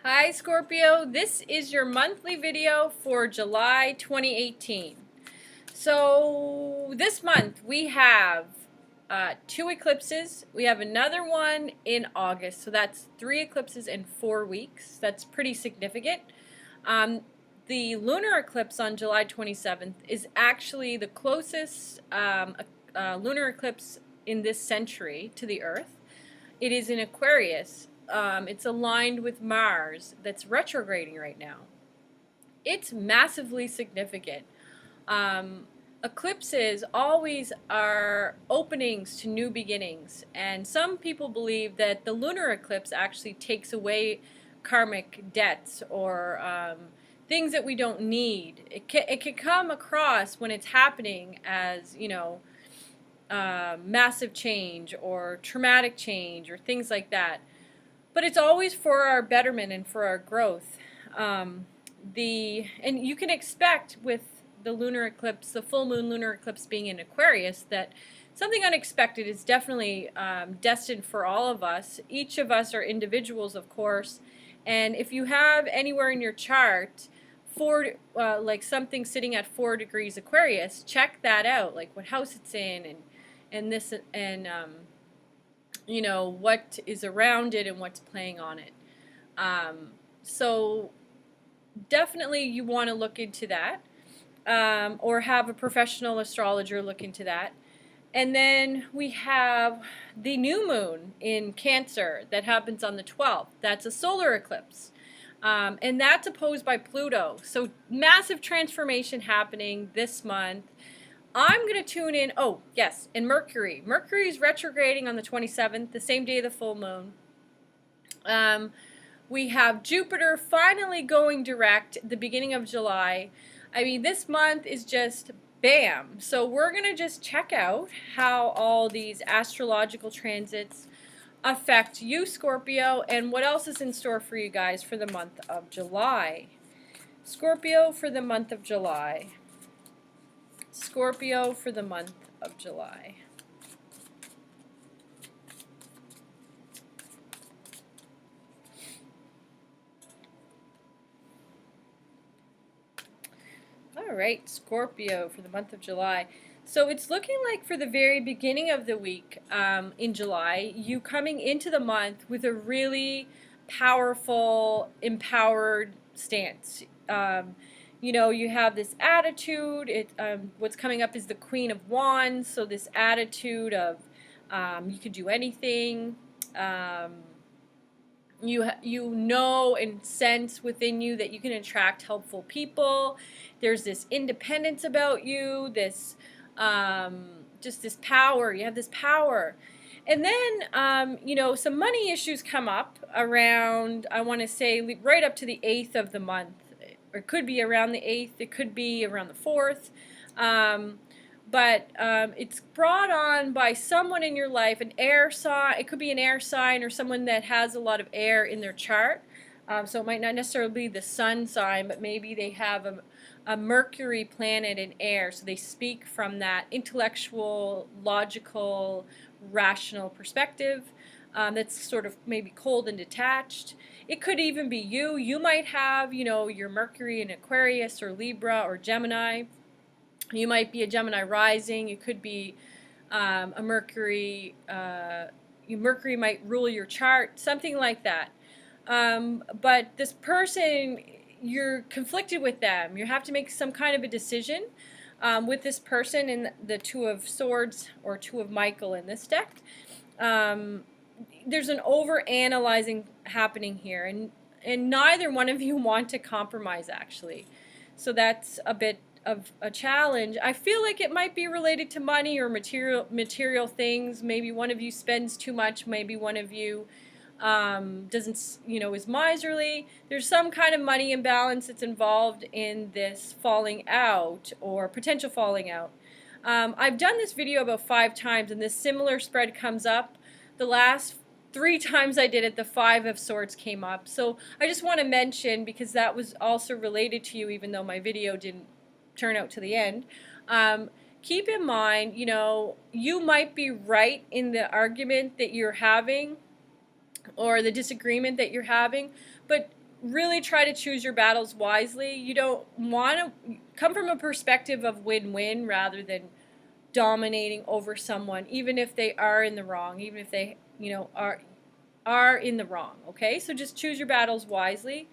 Hi Scorpio, this is your monthly video for July 2018. So this month we have two eclipses. We have another one in August, so that's 3 eclipses in 4 weeks. That's pretty significant. The lunar eclipse on July 27th is actually the closest lunar eclipse in this century to the Earth. It is in Aquarius. It's aligned with Mars that's retrograding right now. It's massively significant. Eclipses always are openings to new beginnings, and some people believe that the lunar eclipse actually takes away karmic debts or things that we don't need. It can come across when it's happening as, massive change or traumatic change or things like that. But it's always for our betterment and for our growth. And you can expect with the lunar eclipse, the full moon lunar eclipse being in Aquarius, that something unexpected is definitely destined for all of us. Each of us are individuals, of course. And if you have anywhere in your chart like something sitting at 4 degrees Aquarius, check that out, like what house it's in and this and what is around it and what's playing on it. So definitely you want to look into that, or have a professional astrologer look into that. And then we have the new moon in Cancer that happens on the 12th. That's a solar eclipse. And that's opposed by Pluto. So massive transformation happening this month. I'm going to tune in, oh yes, and Mercury. Mercury is retrograding on the 27th, the same day of the full moon. We have Jupiter finally going direct at the beginning of July. I mean, this month is just bam. So we're going to just check out how all these astrological transits affect you, Scorpio, and what else is in store for you guys for the month of July. Scorpio for the month of July. Scorpio for the month of July. All right, Scorpio for the month of July. So it's looking like for the very beginning of the week in July, you coming into the month with a really powerful, empowered stance. You have this attitude. What's coming up is the Queen of Wands, so this attitude of you can do anything. You know and sense within you that you can attract helpful people. There's this independence about you, this just this power. You have this power. And then, some money issues come up around, I want to say, right up to the 8th of the month. Or it could be around the 8th, it could be around the 4th. But it's brought on by someone in your life, an air sign. It could be an air sign or someone that has a lot of air in their chart. So it might not necessarily be the sun sign, but maybe they have a Mercury planet in air. So they speak from that intellectual, logical, rational perspective that's sort of maybe cold and detached. It could even be you. You might have, your Mercury in Aquarius or Libra or Gemini. You might be a Gemini rising. You could be a Mercury. Mercury might rule your chart, something like that. But this person, you're conflicted with them. You have to make some kind of a decision with this person in the Two of Swords or Two of Michael in this deck. There's an over-analyzing happening here, and neither one of you want to compromise, actually. So that's a bit of a challenge. I feel like it might be related to money or material things. Maybe one of you spends too much. Maybe one of you doesn't, is miserly. There's some kind of money imbalance that's involved in this falling out or potential falling out. I've done this video about 5 times, and this similar spread comes up. The last 3 times I did it, the 5 of Swords came up. So I just want to mention, because that was also related to you, even though my video didn't turn out to the end. Keep in mind, you might be right in the argument that you're having or the disagreement that you're having, but really try to choose your battles wisely. You don't want to come from a perspective of win-win rather than dominating over someone, even if they are in the wrong, even if they, are in the wrong. Okay, so just choose your battles wisely.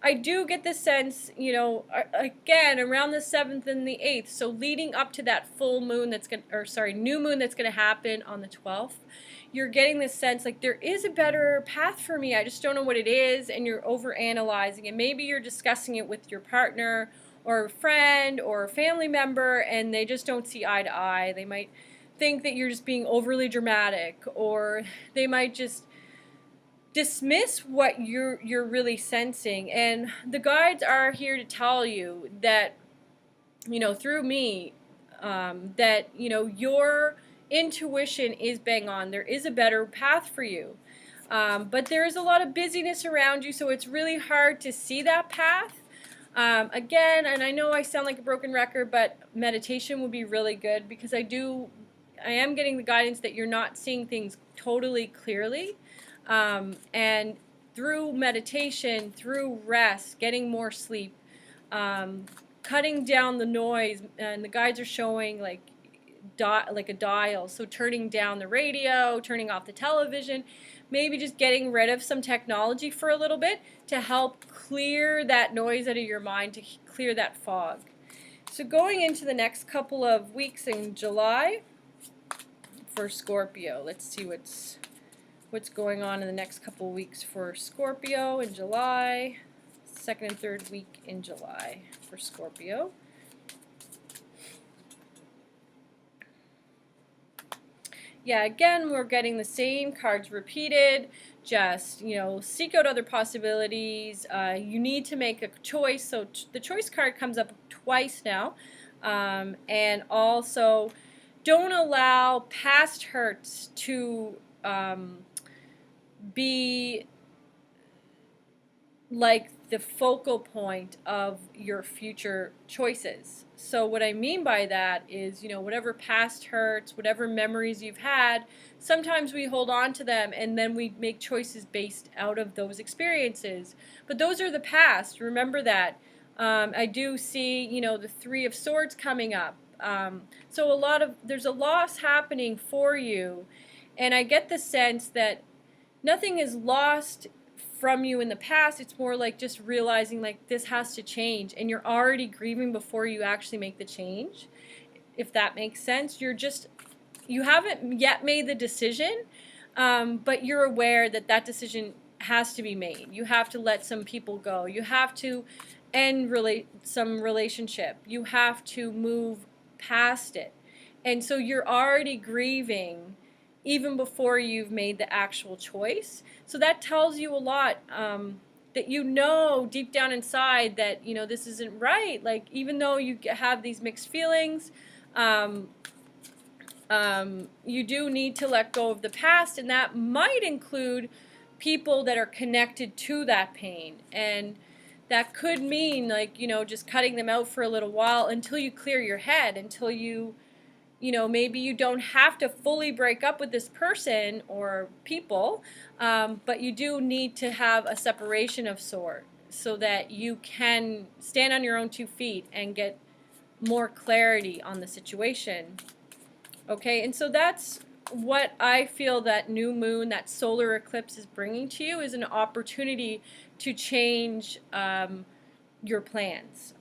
I do get the sense, again, around the 7th and the 8th, so leading up to that full moon that's going to, or sorry, new moon that's going to happen on the 12th, you're getting this sense like there is a better path for me. I just don't know what it is, and you're overanalyzing it. Maybe you're discussing it with your partner or a friend or a family member, and they just don't see eye to eye. They might think that you're just being overly dramatic, or they might just dismiss what you're really sensing. And the guides are here to tell you that, through me, that, your intuition is bang on. There is a better path for you. But there is a lot of busyness around you, so it's really hard to see that path. Again, and I know I sound like a broken record, but meditation would be really good, because I am getting the guidance that you're not seeing things totally clearly. And through meditation, through rest, getting more sleep, cutting down the noise, and the guides are showing like a dial, so turning down the radio, turning off the television, maybe just getting rid of some technology for a little bit to help clear that noise out of your mind, to clear that fog. So going into the next couple of weeks in July for Scorpio, let's see what's going on in the next couple of weeks for Scorpio in July, 2nd and 3rd week in July for Scorpio. Yeah, again, we're getting the same cards repeated. Just, seek out other possibilities. You need to make a choice. So the choice card comes up twice now. And also, don't allow past hurts to be like the focal point of your future choices. So what I mean by that is, whatever past hurts, whatever memories you've had, sometimes we hold on to them and then we make choices based out of those experiences. But those are the past. Remember that. I do see, the 3 of Swords coming up. So there's a loss happening for you, and I get the sense that nothing is lost from you in the past. It's more like just realizing like this has to change, and you're already grieving before you actually make the change, if that makes sense. You haven't yet made the decision, but you're aware that that decision has to be made. You have to let some people go. You have to end some relationship. You have to move past it. And so you're already grieving even before you've made the actual choice. So that tells you a lot, that deep down inside that, this isn't right. Like, even though you have these mixed feelings, you do need to let go of the past, and that might include people that are connected to that pain. And that could mean, like, just cutting them out for a little while until you clear your head, until maybe you don't have to fully break up with this person or people, but you do need to have a separation of sort so that you can stand on your own 2 feet and get more clarity on the situation. Okay, and so that's what I feel that new moon, that solar eclipse is bringing to you, is an opportunity to change your plans.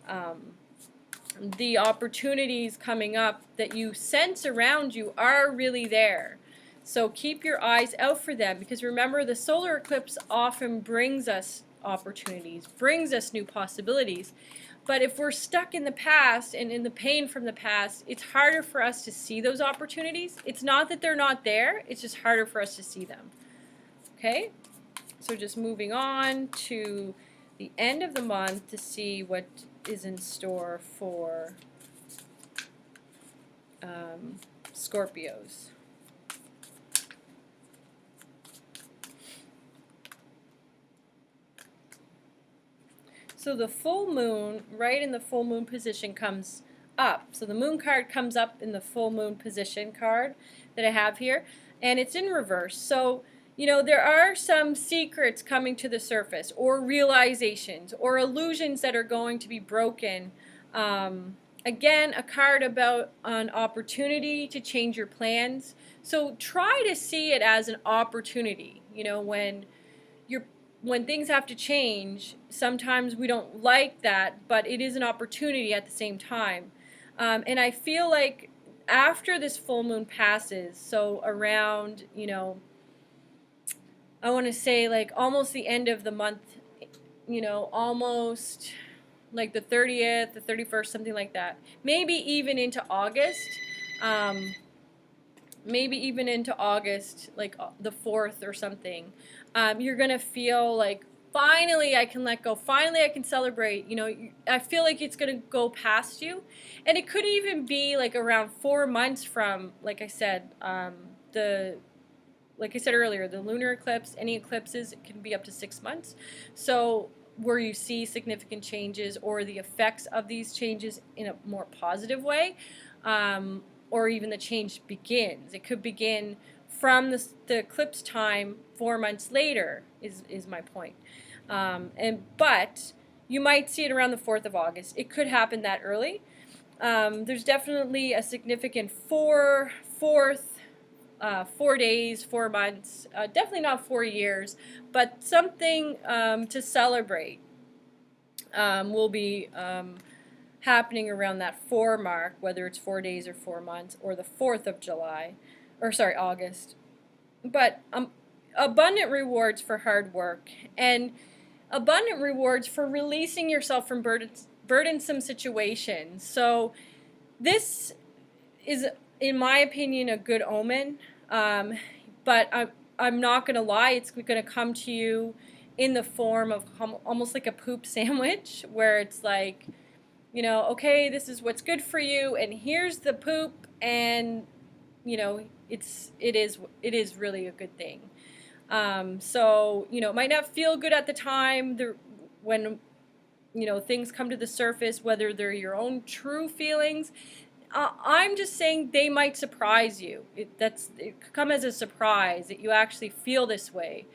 The opportunities coming up that you sense around you are really there. So keep your eyes out for them, because remember, the solar eclipse often brings us opportunities, brings us new possibilities. But if we're stuck in the past and in the pain from the past, it's harder for us to see those opportunities. It's not that they're not there, it's just harder for us to see them. Okay? So just moving on to the end of the month to see what is in store for Scorpios. So the full moon, right in the full moon position, comes up. So the moon card comes up in the full moon position card that I have here, and it's in reverse. So, you know, there are some secrets coming to the surface, or realizations, or illusions that are going to be broken. Again, a card about an opportunity to change your plans. So try to see it as an opportunity. You know, when things have to change, sometimes we don't like that, but it is an opportunity at the same time. And I feel like after this full moon passes, so around, you know, I want to say like almost the end of the month, you know, almost like the 30th, the 31st, something like that. Maybe even into August. Maybe even into August, like the 4th or something. You're going to feel like, finally I can let go. Finally I can celebrate. You know, I feel like it's going to go past you. And it could even be like around 4 months from, like I said, like I said earlier, the lunar eclipse, any eclipses, it can be up to 6 months. So where you see significant changes or the effects of these changes in a more positive way, or even the change begins. It could begin from the eclipse time 4 months later is my point. But you might see it around the 4th of August. It could happen that early. There's definitely a significant 4 days, 4 months, definitely not 4 years, but something to celebrate will be happening around that 4 mark, whether it's 4 days or 4 months, or the 4th of July, or sorry, August. But abundant rewards for hard work, and abundant rewards for releasing yourself from burdensome situations. So this is, in my opinion, a good omen. But I'm not going to lie, it's going to come to you in the form of almost like a poop sandwich, where it's like, you know, okay, this is what's good for you, and here's the poop, and you know, it is really a good thing. So you know, it might not feel good at the time when you know things come to the surface, whether they're your own true feelings. I'm just saying they might surprise you. It could come as a surprise that you actually feel this way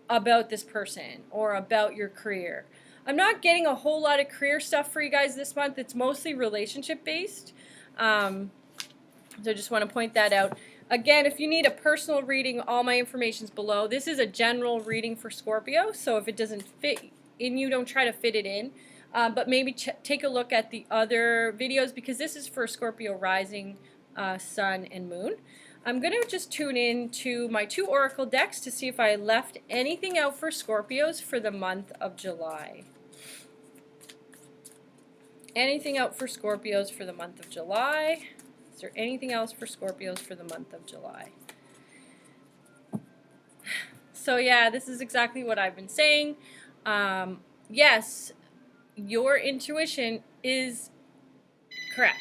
about this person or about your career. I'm not getting a whole lot of career stuff for you guys this month. It's mostly relationship based. So I just want to point that out. Again, if you need a personal reading, all my information is below. This is a general reading for Scorpio, so if it doesn't fit in you, don't try to fit it in. But maybe take a look at the other videos, because this is for Scorpio rising, sun, and moon. I'm going to just tune in to my 2 oracle decks to see if I left anything out for Scorpios for the month of July. Anything out for Scorpios for the month of July? Is there anything else for Scorpios for the month of July? So yeah, this is exactly what I've been saying. Yes, your intuition is correct.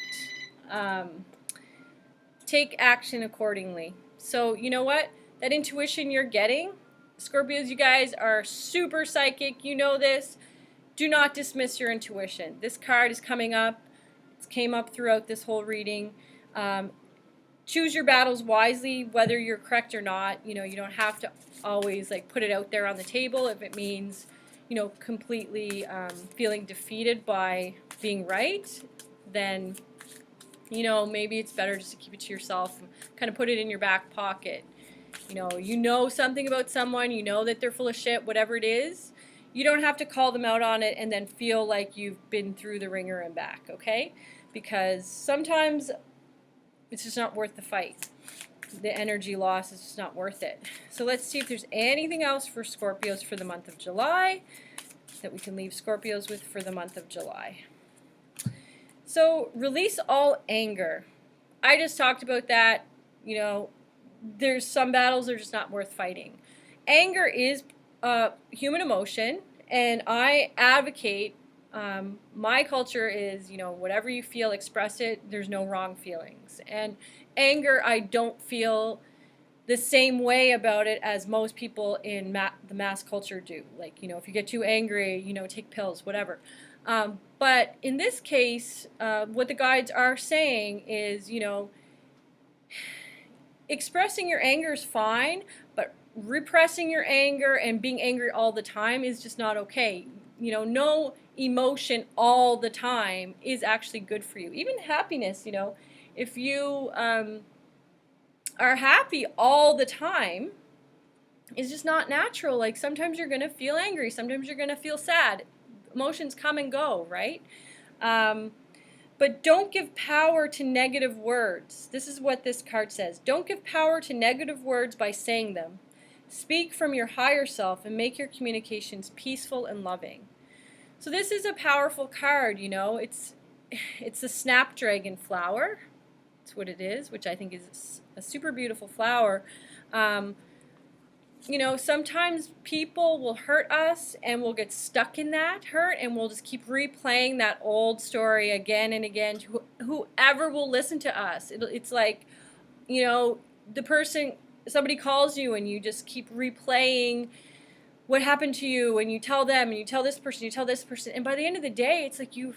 Take action accordingly. So you know what? That intuition you're getting, Scorpios, you guys are super psychic. You know this. Do not dismiss your intuition. This card is coming up. It's came up throughout this whole reading. Choose your battles wisely, whether you're correct or not. You know, you don't have to always like put it out there on the table if it means, you know, completely feeling defeated by being right. Then, you know, maybe it's better just to keep it to yourself and kind of put it in your back pocket. You know something about someone, you know that they're full of shit, whatever it is. You don't have to call them out on it and then feel like you've been through the ringer and back, okay? Because sometimes it's just not worth the fight. The energy loss is just not worth it. So let's see if there's anything else for Scorpios for the month of July that we can leave Scorpios with for the month of July. So release all anger. I just talked about that. You know, there's some battles that are just not worth fighting. Anger is human emotion, and I advocate, my culture is, you know, whatever you feel, express it. There's no wrong feelings. And anger, I don't feel the same way about it as most people in the mass culture do. Like, you know, if you get too angry, you know, take pills, whatever. But in this case, what the guides are saying is, you know, expressing your anger is fine, but repressing your anger and being angry all the time is just not okay. You know, no emotion all the time is actually good for you. Even happiness, you know, if you are happy all the time, is just not natural. Like sometimes you're going to feel angry, sometimes you're going to feel sad. Emotions come and go, right? But don't give power to negative words. This is what this card says. Don't give power to negative words by saying them. Speak from your higher self and make your communications peaceful and loving. So this is a powerful card, you know. It's the snapdragon flower. That's what it is, which I think is a super beautiful flower. You know, sometimes people will hurt us and we'll get stuck in that hurt and we'll just keep replaying that old story again and again to whoever will listen to us. It's like, you know, somebody calls you and you just keep replaying what happened to you, and you tell them, and you tell this person, and by the end of the day, it's like you're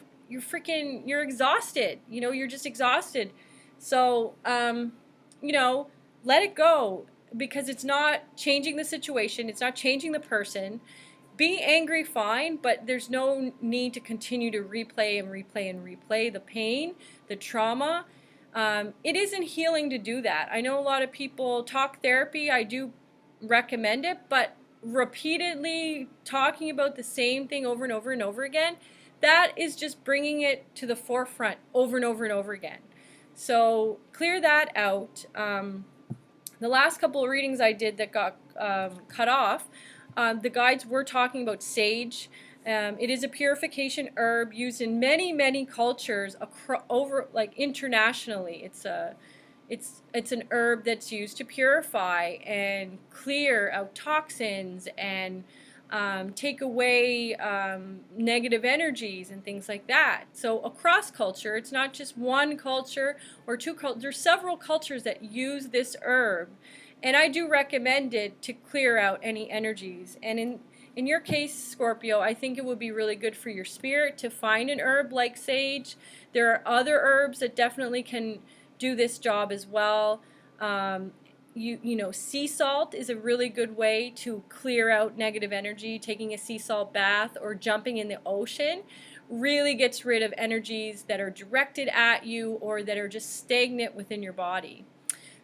exhausted. You know, you're just exhausted. So, you know, let it go, because it's not changing the situation. It's not changing the person. Be angry, fine, but there's no need to continue to replay and replay and replay the pain, the trauma. It isn't healing to do that. I know a lot of people talk therapy. I do recommend it, but repeatedly talking about the same thing over and over and over again, that is just bringing it to the forefront over and over and over again. So clear that out. The last couple of readings I did that got cut off, the guides were talking about sage. It is a purification herb used in many cultures like internationally. It's an herb that's used to purify and clear out toxins and take away negative energies and things like that. So across culture, it's not just one culture or two cultures. There's several cultures that use this herb, and I do recommend it to clear out any energies. And in your case, Scorpio, I think it would be really good for your spirit to find an herb like sage. There are other herbs that definitely can do this job as well. You know, sea salt is a really good way to clear out negative energy. Taking a sea salt bath or jumping in the ocean really gets rid of energies that are directed at you or that are just stagnant within your body.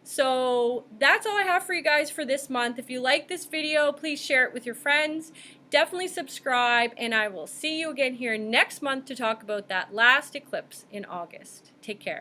So that's all I have for you guys for this month. If you like this video, please share it with your friends. Definitely subscribe, and I will see you again here next month to talk about that last eclipse in August. Take care.